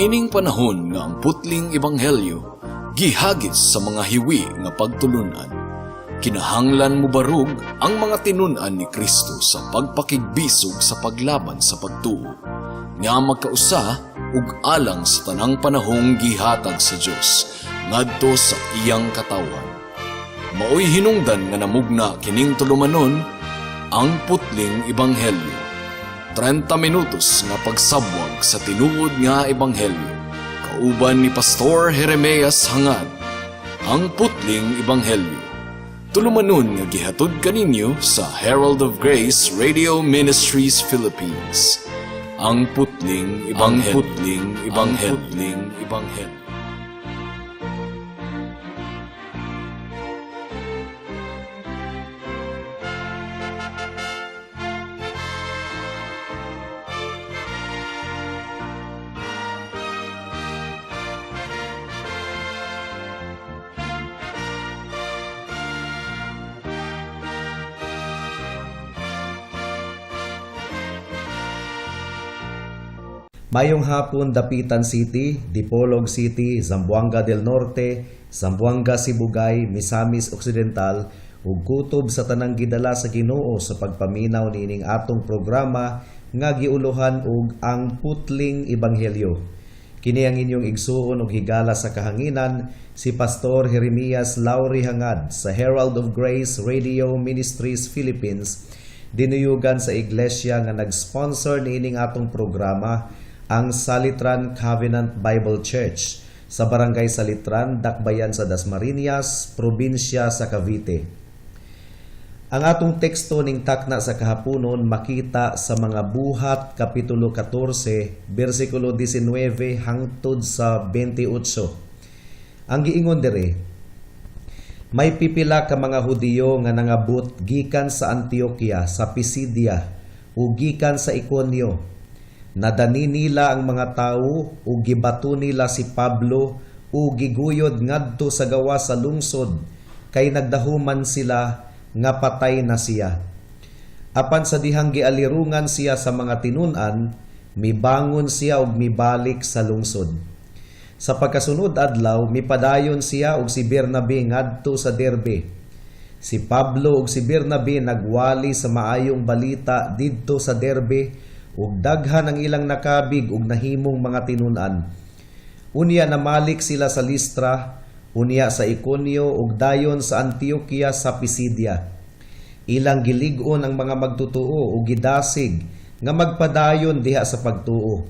Niining panahon nga ang putling ebanghelyo gihagis sa mga hiwi nga pagtulunan. Kinahanglan mo barug ang mga tinunan ni Kristo sa pagpakigbisog sa paglaban sa pagtuo, nga magkausa ug alang sa tanang panahong gihatag sa Dios ngadto sa iyang katawan. Maoy hinungdan nga namugna kining tulumanon ang putling ebanghelyo. 30 minutos nga pagsabwag sa tinuod nga ebanghelyo. Kauban ni Pastor Jeremias Hangad, ang putling ebanghelyo. Tulumanon nga gihatod kaninyo sa Herald of Grace Radio Ministries Philippines. Ang putling ebanghelyo. Mayong hapon, Dapitan City, Dipolog City, Zamboanga del Norte, Zamboanga Sibugay, Misamis Occidental, ug kutob sa tanang gidala sa Ginoo sa pagpaminaw niining atong programa nga giuluhan og ang putling ebanghelyo. Kini ang inyong igsuon ug higala sa kahanginan si Pastor Jeremias Lauri Hangad sa Herald of Grace Radio Ministries Philippines, dinuyugan sa iglesia nga nag-sponsor niining atong programa, ang Salitran Covenant Bible Church sa Barangay Salitran, Dakbayan sa Dasmariñas, probinsya sa Cavite. Ang atong teksto ning takna sa kahaponon makita sa mga Buhat Kapitulo 14, versikulo 19 hangtod sa 28. Ang giingon dire, may pipila ka mga Hudiyo nga nangabot gikan sa Antioquia, sa Pisidia, ug gikan sa Iconio. Nadani nila ang mga tao ug gibato nila si Pablo ug giguyod ngadto sa gawa sa lungsod kay nagdahuman sila nga patay na siya. Apan sa dihang gialirungan siya sa mga tinunan, mibangon siya ug mibalik sa lungsod. Sa pagkasunod adlaw, mipadayon siya ug si Bernabe ngadto sa Derbe. Si Pablo ug si Bernabe nagwali sa maayong balita didto sa Derbe ug daghan ang ilang nakabig ug nahimong mga tinunan. Unya namalik sila sa Listra, unya sa Iconio ug dayon sa Antioquia sa Pisidia. Ilang gilig-on ang mga magtutuo ug gidasig nga magpadayon diha sa pagtuo.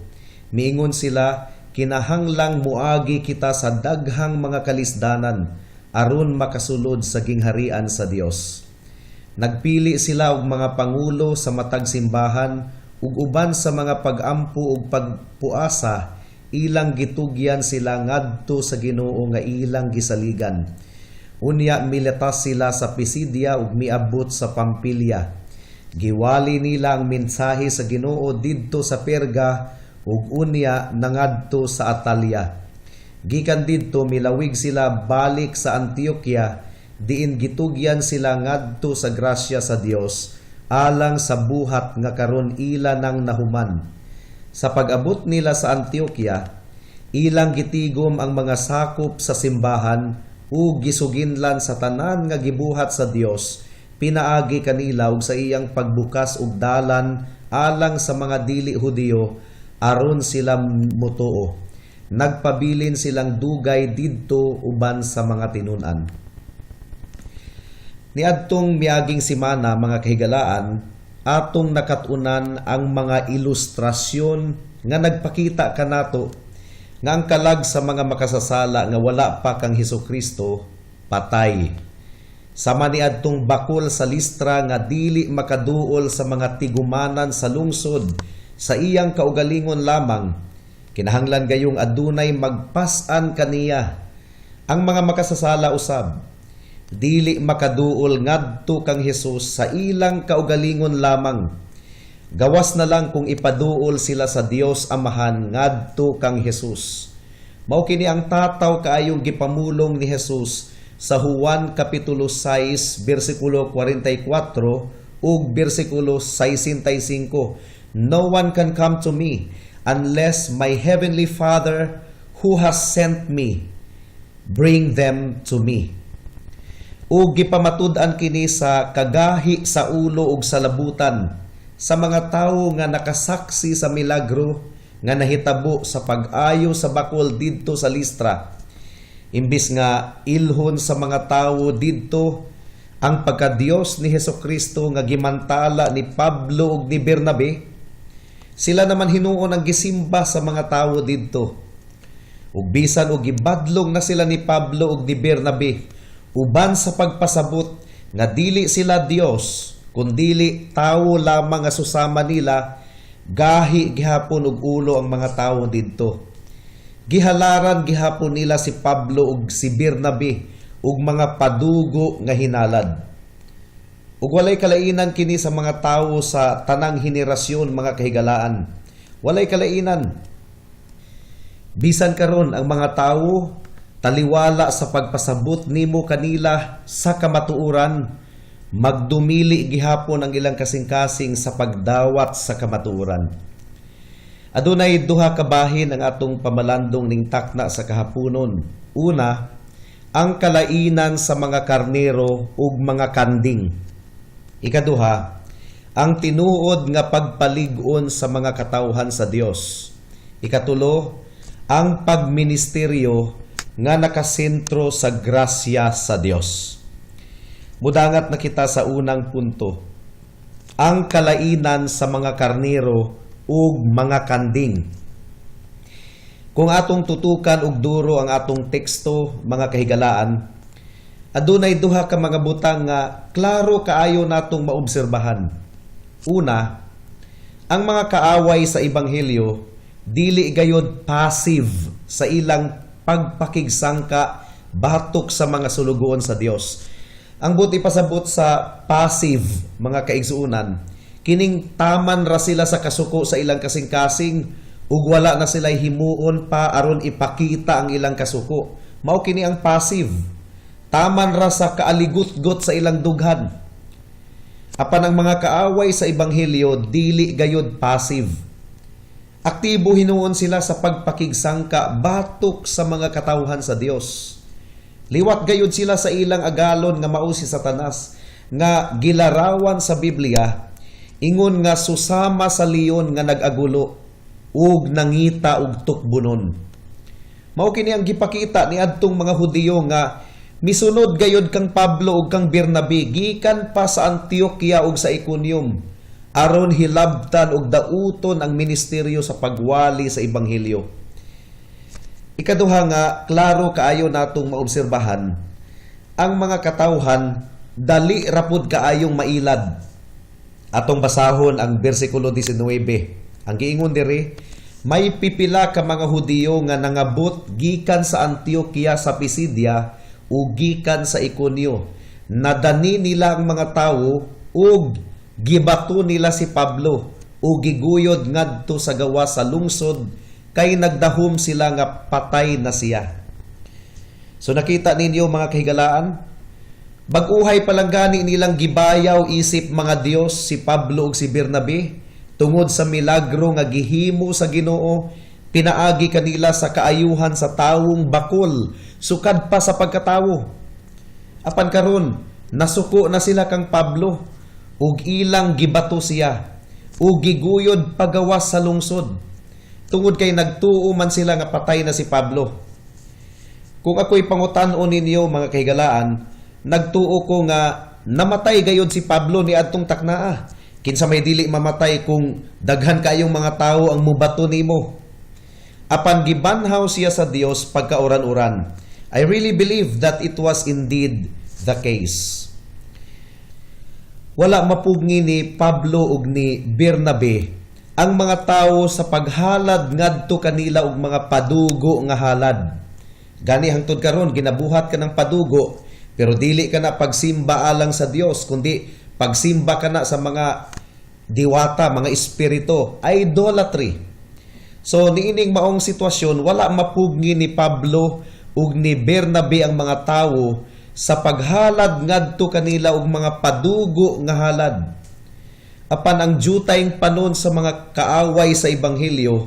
Miingon sila, kinahanglang muagi kita sa daghang mga kalisdanan aron makasulod sa gingharian sa Dios. Nagpili sila og mga pangulo sa matag simbahan ug uban sa mga pag-ampo ug pagpuasa, ilang gitugyan sila ngadto sa Ginoo nga ilang gisaligan. Unya miletas sila sa Pisidia ug miabot sa Pampilya. Giwali nila ang mensahe sa Ginoo didto sa Perga ug unya nangadto sa Atalia. Gikan didto milawig sila balik sa Antioquia, diin gitugyan sila ngadto sa grasya sa Dios alang sa buhat nga karon ila nang nahuman. Sa pag-abot nila sa Antioquia, ilang gitigom ang mga sakop sa simbahan ug gisuginlan sa tanan nga gibuhat sa Dios, pinaagi kanila ug sa iyang pagbukas og dalan alang sa mga dili Hudiyo aron sila mutuo. Nagpabilin silang dugay didto uban sa mga tinunan. Niadtong miaging simana, mga kahigalaan, atong nakatunan ang mga ilustrasyon nga nagpakita kanato nga ang kalag sa mga makasasala nga wala pa kang Hesukristo patay. Sama niadtong bakol sa Listra nga dili makaduol sa mga tigumanan sa lungsod sa iyang kaugalingon lamang, kinahanglan gayong adunay magpas-an kaniya. Ang mga makasasala usab dili makaduol ngadto kang Hesus sa ilang kaugalingon lamang. Gawas na lang kung ipaduol sila sa Dios Amahan ngadto kang Hesus. Mao kini ang tataw kaayong gipamulong ni Hesus sa Juan Kapitulo 6, versikulo 44 ug versikulo 65. No one can come to me unless my heavenly Father who has sent me bring them to me. Ug gipamatud-an kini sa kagahi sa ulo ug sa labutan sa mga tawo nga nakasaksi sa milagro nga nahitabo sa pag-ayo sa bakol didto sa Listra. Imbis nga ilhon sa mga tawo didto ang pagka-Dios ni Hesukristo nga gimantala ni Pablo ug ni Bernabe, sila naman hinuon ang gisimba sa mga tawo didto. Ug bisan og gibadlong na sila ni Pablo ug ni Bernabe uban sa pagpasabot nga dili sila Dios kundili tawo lamang nga susama nila, gahi gihapon og ulo ang mga tawo didto. Gihalaran gihapon nila si Pablo ug si Bernabe ug mga padugo nga hinalad. Ug walay kalainan kini sa mga tawo sa tanang henerasyon, mga kahigalaan. Walay kalainan. Bisan karon ang mga tawo taliwala sa pagpasabot nimo kanila sa kamatuoran, magdumili gihapon ang ilang kasing-kasing sa pagdawat sa kamatuoran. Adunay duha ka bahin ang atong pamalandong ning takna sa kahaponon. Una, ang kalainan sa mga karnero ug mga kanding. Ikaduha, ang tinuod nga pagpalig-on sa mga katawhan sa Dios. Ikatulo, ang pagministeryo nga nakasentro sa grasya sa Dios. Mudangat na kita sa unang punto. Ang kalainan sa mga karnero ug mga kanding. Kung atong tutukan og duro ang atong teksto, mga kahigalaan, adunay duha ka mga butang nga klaro kaayo natong maobserbahan. Una, ang mga kaaway sa ebanghelyo dili gayud passive sa ilang pagpakigsangka batok sa mga sulugoon sa Dios. Ang buti pasabot sa passive, mga kaigsuunan, kining taman ra sila sa kasuko sa ilang kasing-kasing ug wala na sila himuon pa aron ipakita ang ilang kasuko. Mao kini ang passive. Taman ra sa kaaligot-got sa ilang dughan. Apan ang mga kaaway sa ebanghelyo dili gayud passive. Aktibo hinuon sila sa pagpakigsangka batok sa mga katawhan sa Dios. Liwat gayud sila sa ilang agalon nga mao si Satanas nga gilarawan sa Biblia ingon nga susama sa leon nga nag-agulo ug nangita og tukbunon. Mao kini ang gipakita ni adtong mga Hudiyo nga misunod gayud kang Pablo ug kang Bernabe gikan pa sa Antioquia ug sa Iconium aron hilabtan og dauton ang ministeryo sa pagwali sa ebanghelyo. Ikaduha nga, klaro kaayo natong maobserbahan, ang mga katawhan dali rapod kaayong mailad. Atong basahon ang bersikulo 19. Ang giingon diri, may pipila ka mga Hudiyo nga nangabot gikan sa Antioquia sa Pisidia ug gikan sa Iconio. Nadani nila ang mga tawo ug gibato nila si Pablo ug giguyod ngadto sa gawas sa lungsod kay nagdahom sila nga patay na siya. So nakita ninyo mga kahigalaan, bag-uhay pa lang gani nilang gibayaw isip mga Dios si Pablo ug si Bernabe tungod sa milagro nga gihimo sa Ginoo, pinaagi kanila sa kaayuhan sa tawong bakol sukad pa sa pagkatawo. Apan karon nasuko na sila kang Pablo ug ilang gibato siya ug giguyod pagawas sa lungsod tungod kay nagtuo man sila nga patay na si Pablo. Kung ako'y pangutan-on ninyo mga kahigalaan, nagtuo ko nga namatay gayod si Pablo ni adtong taknaa. Kinsa may dili mamatay kung daghan kayong mga tao ang mubato nimo. Apan gibanhaw siya sa Dios pagkauran-uran. I really believe that it was indeed the case. Wala mapugni ni Pablo ug ni Bernabe ang mga tawo sa paghalad ngadto kanila og mga padugo nga halad. Gani hangtod karon ginabuhat ka ng padugo pero dili ka na pagsimba alang sa Dios kundi pagsimba ka na sa mga diwata, mga espiritu, idolatry. So niining maong sitwasyon wala mapugni ni Pablo ug ni Bernabe ang mga tawo sa paghalad ngadto kanila og mga padugo nga halad. Apan ang jutayng panon sa mga kaaway sa ebanghelyo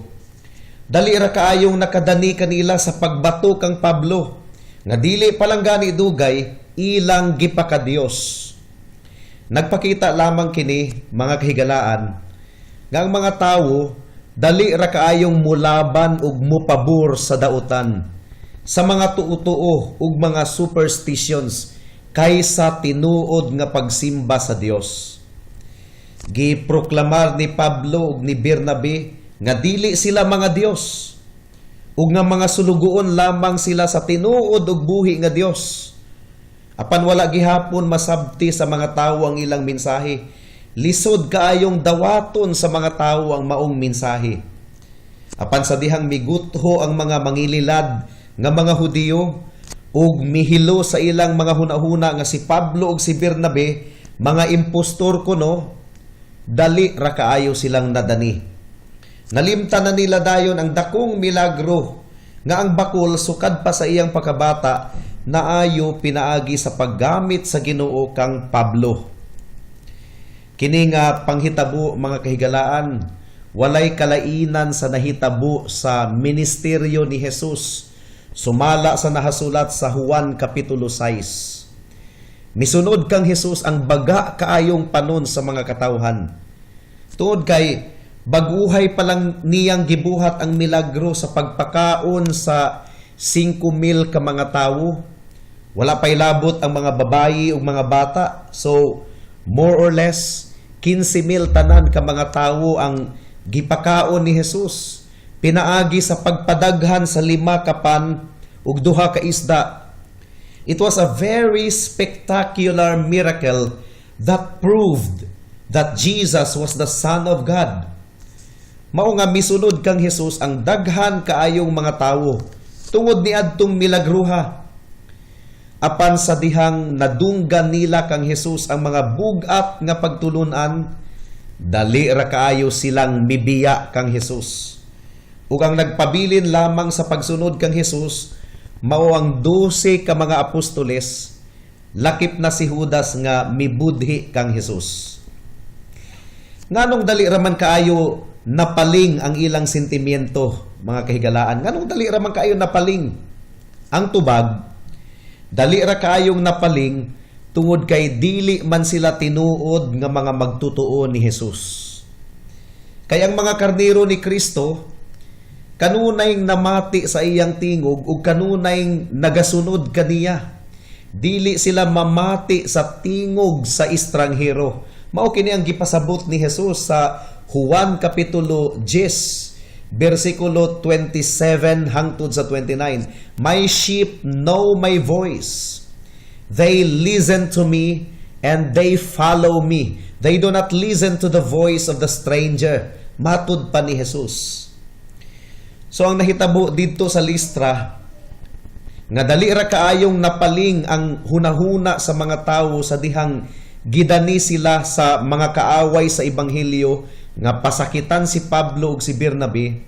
Dali ra kaayong nakadani kanila sa pagbato kang Pablo, nga dili palang gani dugay, ilang gipaka Dios. Nagpakita lamang kini, mga kahigalaan, nga ang mga tawo, dali ra kaayong mulaban ug mupabor sa dautan, sa mga tuo-tuo ug mga superstitions, kaysa tinuod nga pagsimba sa Dios. Giproklamar ni Pablo ug ni Bernabe nga dili sila mga Dios, ug nga mga sulugoon lamang sila sa tinuod ug buhi nga Dios. Apan wala gihapon masabti sa mga tawo ang ilang mensahe. Lisod kaayong dawaton sa mga tawo ang maong mensahe. Apan sa dihang migutho ang mga mangililad nga mga Hudiyo ug mihilo sa ilang mga hunahuna nga si Pablo ug si Bernabe, mga impostor kuno, dali ra kaayo silang nadani. Nalimtan na nila dayon ang dakong milagro nga ang bakol sukad pa sa iyang pagkabata naayo pinaagi sa paggamit sa Ginoo kang Pablo. Kini nga panghitabo, mga kahigalaan, walay kalainan sa nahitabo sa ministeryo ni Jesus, sumala sa nahasulat sa Juan Kapitulo 6. Misunod kang Jesus ang baga kaayong panon sa mga katawhan. Tuod kay baguhay pa lang niyang gibuhat ang milagro sa pagpakaon sa 5,000 ka mga tawo. Wala pa'y labot ang mga babayi o mga bata. So, more or less, 15,000 tanan ka mga tawo ang gipakaon ni Jesus. Pinaagi sa pagpadaghan sa 5 kapan ug 2 ka isda. It was a very spectacular miracle that proved that Jesus was the Son of God. Mao nga misunod kang Jesus ang daghan kaayong mga tawo tungod ni adtong milagruha. Apan sa dihang nadunggan nila kang Jesus ang mga bugat nga pagtulunan, dali ra kaayo silang mibiya kang Jesus. Ug ang nagpabilin lamang sa pagsunod kang Jesus, mao ang 12 ka mga apostoles, lakip na si Judas nga mibudhi kang Jesus. Nganong dali raman kaayo napaling ang ilang sentimiento, mga kahigalaan? Nganong dali raman kaayo napaling? Ang tubag, dali ra kaayong napaling tungod kay dili man sila tinuod nga mga magtutuo ni Jesus. Kay ang mga karnero ni Kristo, kanunayng namati sa iyang tingog ug kanunayng nagasunod kaniya. Dili sila mamati sa tingog sa estranghero. Mao kini ang gipasabot ni Jesus sa Juan Kapitulo 10, versikulo 27 hangtod sa 29. My sheep know my voice. They listen to me and they follow me. They do not listen to the voice of the stranger. Matud pa ni Jesus. So ang nahitabo dito sa Listra, nga dali ra kaayong napaling ang hunahuna sa mga tawo sa dihang gidani sila sa mga kaaway sa ebanghelyo nga pasakitan si Pablo ug si Bernabe.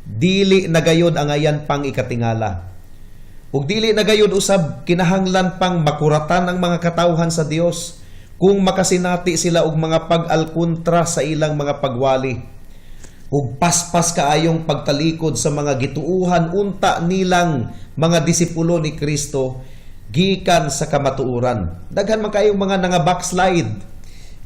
Dili nagayod ang ayan pang ikatingala. Ug dili nagayod usab kinahanglan pang makuratan ang mga katawhan sa Dios kung makasinati sila og mga pag-alkontra sa ilang mga pagwali. Ug paspas kaayong pagtalikod sa mga gituuhan unta nilang mga disipulo ni Kristo gikan sa kamatuoran. Daghan man kayong mga backslide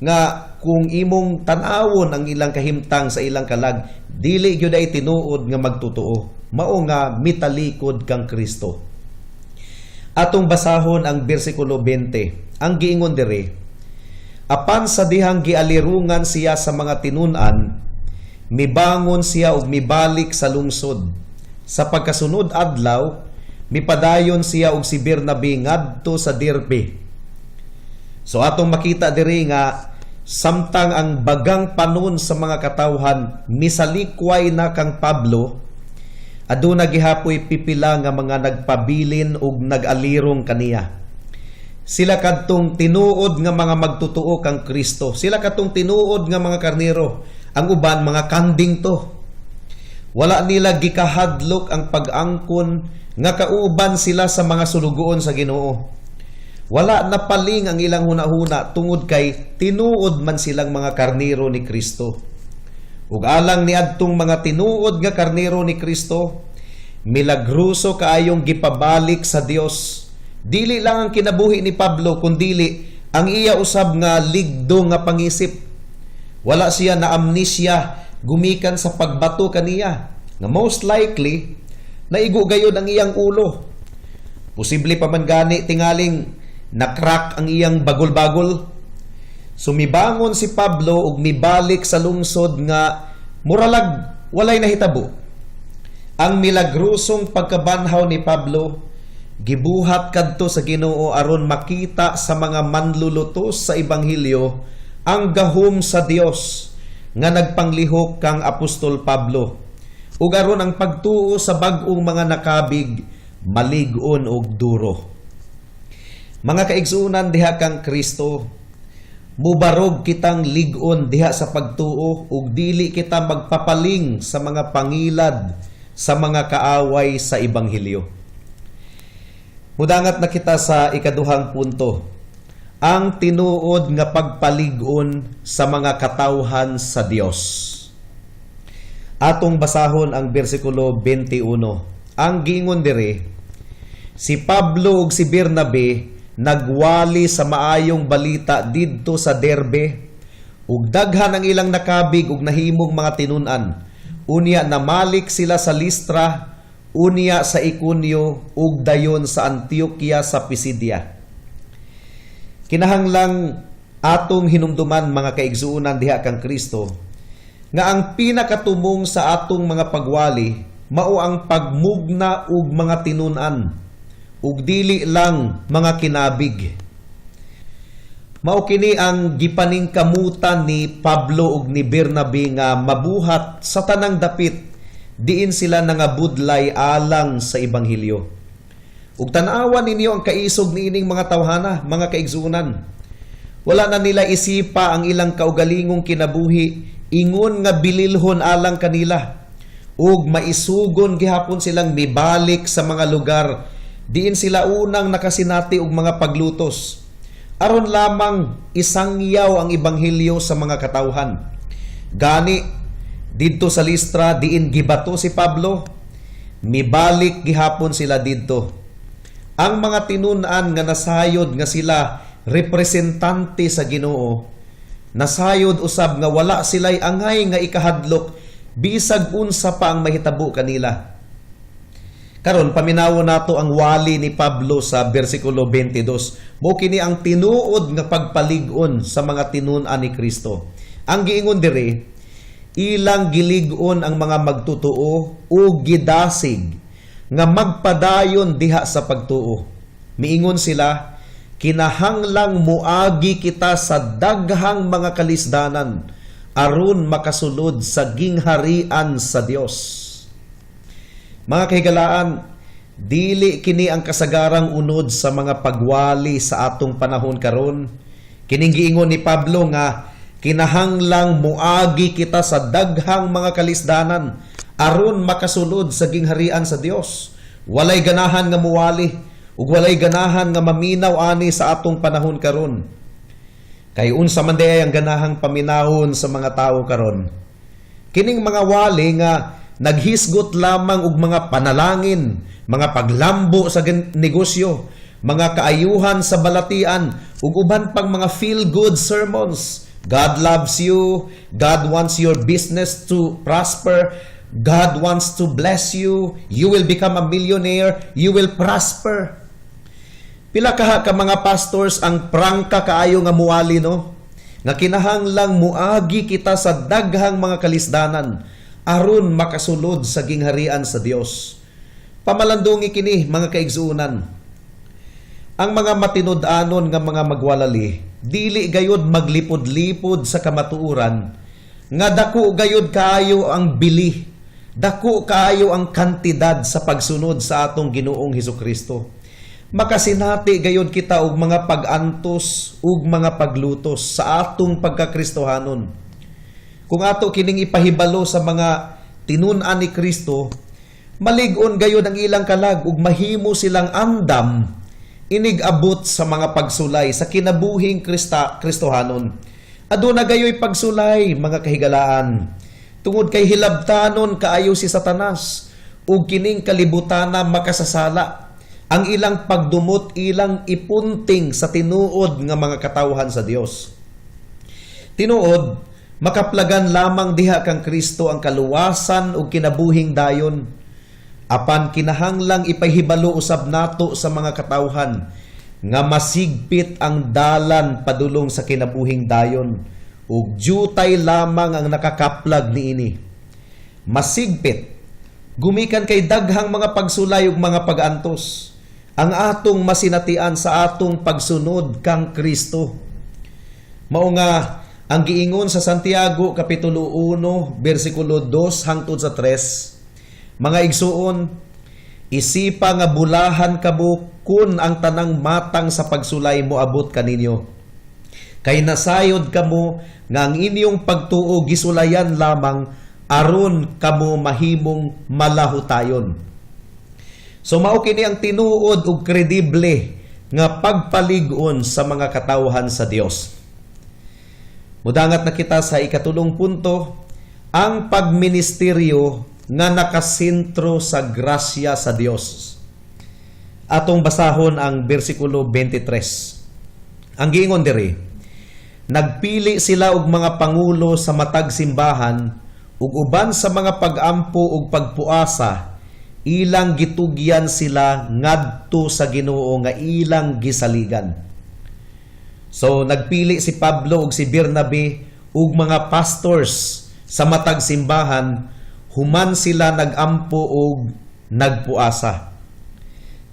nga kung imong tan-awon ang ilang kahimtang sa ilang kalag, dili gyud ay tinuod nga magtutuo. Mao nga mitalikod kang Kristo. Atong basahon ang bersikulo 20. Ang giingon dire, apan sa dihang gialirungan siya sa mga tinun-an, mibangon siya ug mibalik sa lungsod. Sa pagkasunod adlaw, mipadayon siya og si Bernabe ngadto sa Derbe. So atong makita diri nga samtang ang bagang panon sa mga katawhan misalikway na kang Pablo, aduna gihapoy pipila nga mga nagpabilin ug nagalirong kaniya. Sila kadtong tinuod nga mga magtutuo kang Kristo. Sila kadtong tinuod nga mga karnero. Ang uban mga kanding to. Wala nila gikahadlok ang pag-angkon nga kauban sila sa mga sulugoon sa Ginoo. Wala napaling ang ilang hunahuna tungod kay tinuod man silang mga karnero ni Kristo. ug alang ni adtong mga tinuod nga karnero ni Kristo, milagruso kaayong gipabalik sa Dios. Dili lang ang kinabuhi ni Pablo, kundili ang iya usab nga ligdo nga pangisip. Wala siya na amnesia gumikan sa pagbato kaniya, nga most likely naigo gayod ang iyang ulo. Posible pa man gani tingaling nakrak ang iyang bagol-bagol. Sumibangon si Pablo ug mibalik sa lungsod nga muralag walay nahitabo. Ang milagrosong pagkabanhaw ni Pablo gibuhat kadto sa Ginoo aron makita sa mga manlulutos sa ebanghelyo ang gahom sa Dios nga nagpanglihok kang Apostol Pablo, ug aron ang pagtuo sa bag-ong mga nakabig malig-on og duro. Mga kaigsuonan diha kang Kristo, mubarog kitang lig-on diha sa pagtuo ug dili kita magpapaling sa mga pangilad sa mga kaaway sa ebanghelyo. Mudangat na kita sa ikaduhang punto, ang tinuod nga pagpalig-on sa mga katawhan sa Dios. Atong basahon ang bersikulo 21. Ang giingon dire, si Pablo ug si Bernabe nagwali sa maayong balita didto sa Derbe, ug daghan ang ilang nakabig ug nahimong mga tinun-an. Unya namalik sila sa Listra, unya sa Iconio ug dayon sa Antioquia sa Pisidia. Kinahanglang atong hinumduman mga kaigsuonan diha kang Kristo nga ang pinakatumong sa atong mga pagwali mao ang pagmugna ug mga tinun-an ug dili lang mga kinabig. Mao kini ang gipaningkamutan ni Pablo ug ni Bernabe nga mabuhat sa tanang dapit diin sila nangabudlay alang sa ebanghelyo. Ug tan-awan ninyo ang kaisog niining mga tawhana, mga kaigsuonan. Wala na nila isipa ang ilang kaugalingong kinabuhi, ingon nga bililhon alang kanila. Ug maisugon gihapon silang mibalik sa mga lugar diin sila unang nakasinati og mga paglutos. Aron lamang isangyaw ang ebanghelyo sa mga katawhan. Gani didto sa Listra diin gibato si Pablo, mibalik gihapon sila didto. Ang mga tinun-an nga nasayod nga sila representante sa Ginoo, nasayod usab nga wala sila'y angay nga ikahadlok bisag unsa pa ang mahitabo kanila. Karon paminawo nato ang wali ni Pablo sa bersikulo 22. Mo kini ang tinuod nga pagpalig-on sa mga tinun-an ni Kristo. Ang giingon dire, ilang gilig-on ang mga magtutuo o gidasig nga magpadayon diha sa pagtuo. Miingon sila, kinahanglang muagi kita sa daghang mga kalisdanan aron makasulod sa gingharian sa Dios. Mga kahigalaan, dili kini ang kasagarang unod sa mga pagwali sa atong panahon karon. Kining giingon ni Pablo nga kinahanglang muagi kita sa daghang mga kalisdanan aron makasulod sa gingharian sa Dios. Walay ganahan nga muwali ug walay ganahan nga maminaw ani sa atong panahon karon. Kay unsa man day ang ganahang paminahon sa mga tawo karon? Kining mga wali nga naghisgot lamang og mga panalangin, mga paglambo sa negosyo, mga kaayuhan sa balatian ug uban pang mga feel-good sermons. God loves you, God wants your business to prosper, God wants to bless you, you will become a millionaire, you will prosper. Pila ka mga pastors ang prangka kaayo nga muwali no? Nga kinahanglang muagi kita sa daghang mga kalisdanan aron makasulod sa gingharian sa Dios. Pamalandungi kini mga kaigsuonan. Ang mga matinud-anon nga mga magwalali, dili gayud maglipod-lipod sa kamatuoran, nga dako gayud kaayo ang bili, dako kaayo ang kantidad sa pagsunod sa atong Ginoong Hesukristo. Makasinati gayud kita og mga pag-antos ug mga paglutos sa atong pagkakristohanon. Kung ato kining ipahibalo sa mga tinun-an ni Kristo, malig-on gayud ang ilang kalag ug mahimo silang andam inig-abot sa mga pagsulay sa kinabuhing Kristohanon. Aduna gayoy pagsulay mga kahigalaan. Tungod kay hilabtanon kaayo si Satanas ug kining kalibutana makasasala. Ang ilang pagdumot ilang ipunting sa tinuod nga mga katawhan sa Dios. Tinuod, makaplagan lamang diha kang Kristo ang kaluwasan ug kinabuhing dayon. Apan kinahanglang ipahibalo usab nato sa mga katawhan nga masigpit ang dalan padulong sa kinabuhing dayon ug jutay lamang ang nakakaplag niini. Masigpit gumikan kay daghang mga pagsulay ug mga pag-antos ang atong masinatian sa atong pagsunod kang Kristo. Mao nga ang giingon sa Santiago kapitulo 1 bersikulo 2 hangtod sa 3, mga igsuon, isipa nga bulahan kamo kun ang tanang matang sa pagsulay moabot kaninyo. Kay nasayod kamo nga ang inyong pagtuo gisulayan lamang aron kamo mahimong malahutayon. So mao kini ang tinuod ug kredible nga pagpalig-on sa mga katawhan sa Dios. Mudangat na kita sa ikatulong punto, ang pagministeryo nga nakasentro sa grasya sa Dios. Atong basahon ang bersikulo 23. Ang giingon diri, nagpili sila og mga pangulo sa matag simbahan ug uban sa mga pag-ampo ug pagpuasa, ilang gitugyan sila ngadto sa Ginoo nga ilang gisaligan. So nagpili si Pablo ug si Bernabe ug mga pastors sa matag simbahan, human sila nagampo ug nagpuasa.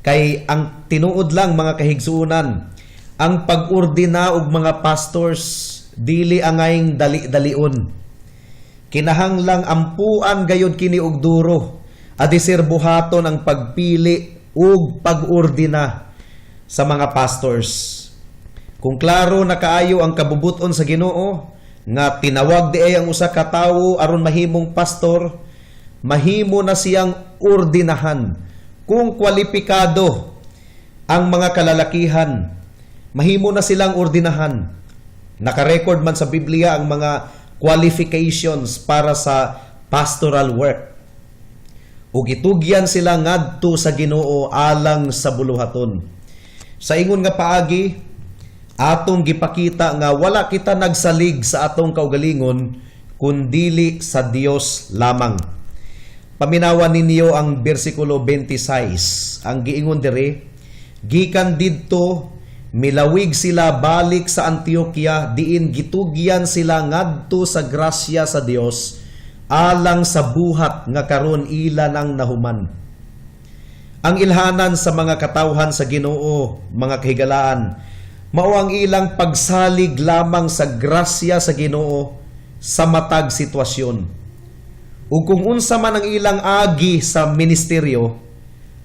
Kay ang tinuod lang mga kahigsuonan, ang pag-ordina og mga pastors dili angayng dali-dalion. Kinahanglang ampuan gayud kini og duro, adisir buhaton ang pagpili ug pag-ordina sa mga pastors. Kung klaro na kaayo ang kabubuton sa Ginoo nga tinawag di ay ang usa ka tawo aron mahimong pastor, mahimo na siyang ordinahan. Kung kwalipikado ang mga kalalakihan, mahimo na silang ordinahan. Naka-record man sa Biblia ang mga qualifications para sa pastoral work. Ug itugyan sila ngadto sa Ginoo alang sa buluhaton. Sa ingon nga paagi, atong gipakita nga wala kita nagsalig sa atong kaugalingon kundili sa Dios lamang. Paminawan ninyo ang bersikulo 26. Ang giingon diri, gikan didto milawig sila balik sa Antioquia diin gitugyan sila ngadto sa grasya sa Dios alang sa buhat nga karon ila nang nahuman. Ang ilhanan sa mga katawhan sa Ginoo, mga kahigalaan, mao ang ilang pagsalig lamang sa grasya sa Ginoo sa matag sitwasyon. Ug kung unsa man ang ilang agi sa ministeryo,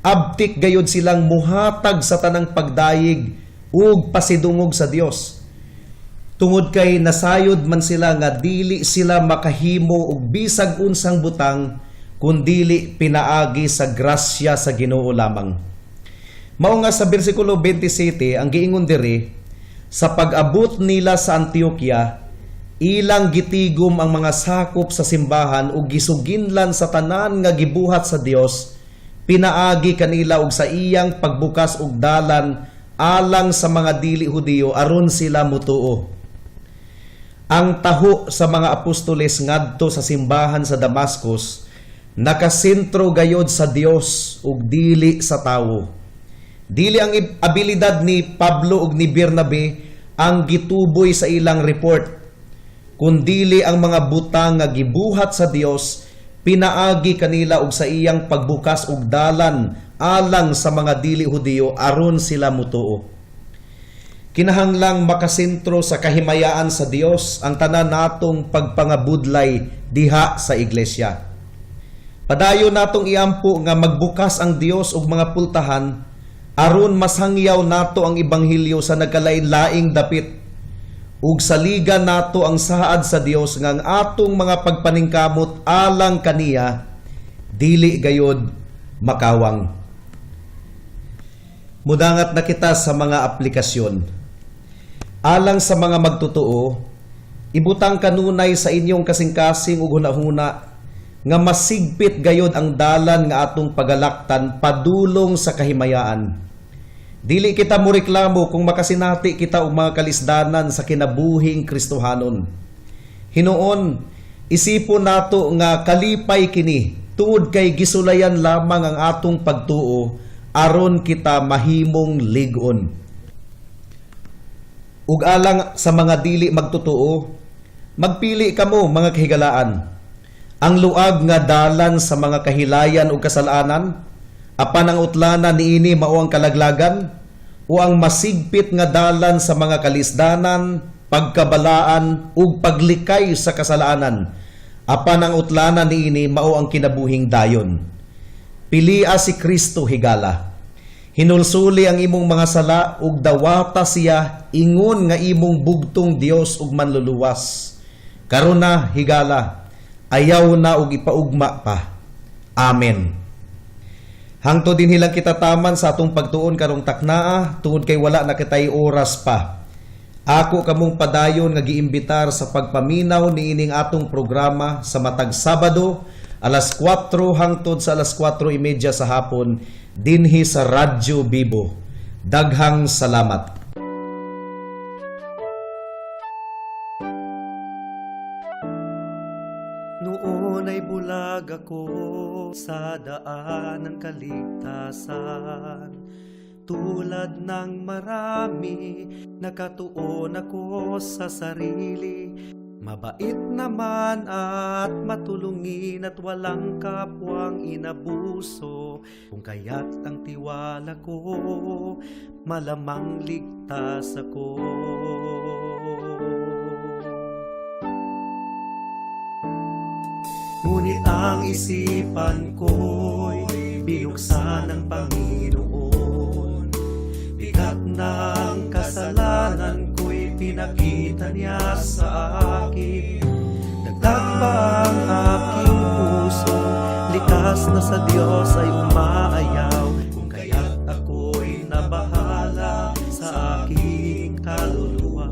abtik gayud silang muhatag sa tanang pagdayig ug pasidungog sa Dios. Tungod kay nasayod man sila nga dili sila makahimo og bisag unsang butang kundili pinaagi sa grasya sa Ginoo lamang. Mao nga sa bersikulo 27 ang giingon diri, sa pag-abot nila sa Antioquia, ilang gitigom ang mga sakop sa simbahan ug gisuginlan sa tanan nga gibuhat sa Dios, pinaagi kanila og sa iyang pagbukas og dalan alang sa mga dili Hudiyo aron sila mutuo. Ang taho sa mga apostoles ngadto sa simbahan sa Damascus nakasentro gayod sa Dios ug dili sa tawo. Dili ang abilidad ni Pablo ug ni Bernabe ang gituboy sa ilang report, kundili ang mga butang nga gibuhat sa Dios pinaagi kanila og sa iyang pagbukas og dalan alang sa mga dili Hudiyo aron sila mutuo. Kinahanglang makasentro sa kahimayaan sa Dios ang tanan natong pagpangabudlay diha sa iglesia. Padayon natong iampo nga magbukas ang Dios og mga pultahan aron masangyaw nato ang ebanghelyo sa nagkalain-laing dapit ug saligan nato ang saad sa Dios nga ang atong mga pagpaningkamot alang kaniya dili gayod makawang. Mudangat na kita sa mga aplikasyon. Alang sa mga magtutuo, Ibutang kanunay sa inyong kasing-kasing ug hunahuna nga masigpit gayod ang dalan nga atong pagalaktan padulong sa kahimayaan. Dili kita moreklamo kung makasinati kita og mga kalisdanan sa kinabuhing Kristohanon. Hinuon, isipon nato nga kalipay kini tungod kay gisulayan lamang ang atong pagtuo aron kita mahimong lig-on. Ug alang sa mga dili magtutuo, magpili kamo mga kahigalaan. Ang luag nga dalan sa mga kahilayan ug kasalanan, apan ang utlanan niini mao ang kalaglagan, o ang masigpit nga dalan sa mga kalisdanan, pagkabalaan ug paglikay sa kasalanan, apan ang utlanan niini mao ang kinabuhing dayon. Pilia si Kristo higala. Hinulsuli ang imong mga sala ug dawata siya ingon nga imong bugtong Dios ug manluluwas. Karon na higala, ayaw na ug ipaugma pa. Amen. Hangtod din hilang kita taman sa atong pagtuon karong taknaa tungod kay wala na kitay oras pa. Ako kamong padayon nga giimbitar sa pagpaminaw niining atong programa sa matag Sabado alas 4 hangtod sa alas 4:30 sa hapon dinhi sa Radyo Bibo. Daghang salamat. Noon ay bulag ako sa daan ng kaligtasan. Tulad ng marami, nakatuon ako sa sarili. Mabait naman at matulungin at walang kapwang inabuso. Kung kaya't ang tiwala ko, malamang ligtas ako. Ngunit ang isipan ko'y binuksan ng Panginoon. Bigat ng kasalanan ko'y pinakita niya sa akin. Dagdag pa ang aking puso, likas na sa Diyos ay umaayaw. Kung kaya't ako'y nabahala sa aking kaluluwa.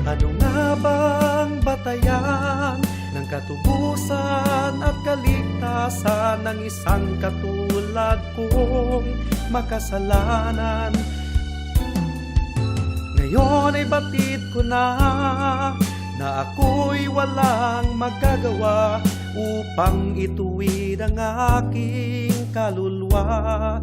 Ano nga bang batayan ng katubusan at kaligtasan ng isang katulad kong makasalanan? Ngayon ay batid ko na ako'y walang magagawa upang ituwid ang aking kaluluwa.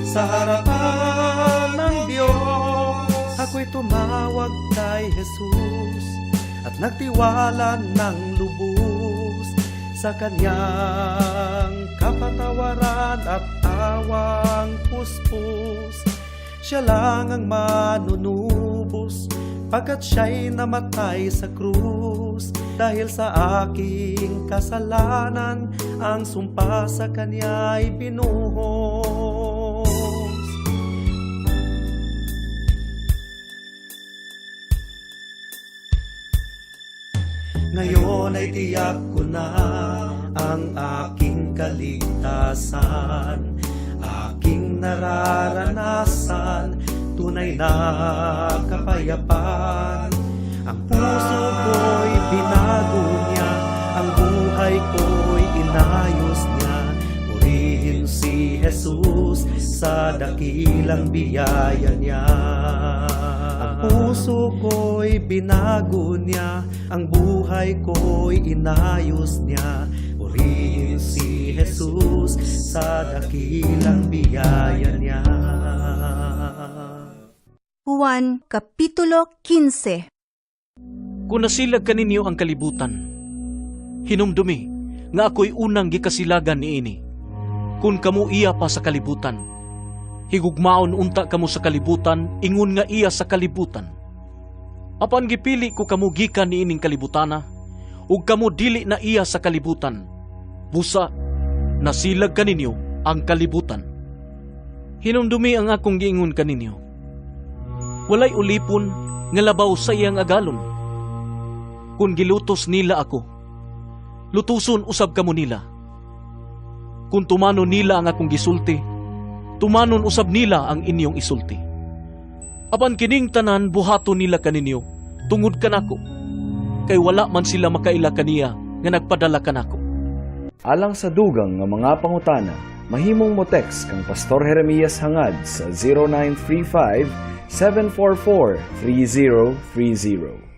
Sa harapan ng Diyos, ako'y tumawag kay Jesus at nagtiwala ng lubos sa kanyang kapatawaran at tawang puspos. Siya lang ang manunubos pagkat siya'y namatay sa krus. Dahil sa aking kasalanan, ang sumpa sa kanya'y binuhos. Ngayon ay tiyak ko na ang aking kaligtasan, aking nararanasan, tunay na kapayapaan. Ang puso ko'y binago niya, ang buhay ko'y inayos niya. Purihin si Jesus sa dakilang biyaya niya. Ang puso ko'y binago niya, ang buhay ko'y inayos niya. Purihin si Jesus sa dakilang biyaya niya. Juan Kapitulo 15. Kung nasilag kaninyo ang kalibutan, hinumdumi nga ako'y unang gikasilagan niini. Kung kamo iya pa sa kalibutan, higugmaon unta kamo sa kalibutan, ingon nga iya sa kalibutan. Apan gipili ko kamo gikan niining kalibutana, ug kamo dili na iya sa kalibutan. Busa, nasilag kaninyo ang kalibutan. Hinumdumi ang akong giingon kaninyo. Walay ulipon nga labaw sa iyang agalon. Kung gilutos nila ako, lutuson usab kamo nila. Kung tumanon nila ang akong gisulti, tumanon usab nila ang inyong isulti. Apan kining tanan buhaton nila kaninyo, tungod kanako. Kay wala man sila makaila kaniya nga nagpadala kanako. Alang sa dugang nga mga pangutana, mahimong mo text kang Pastor Jeremias hangad sa 0935 744 3030.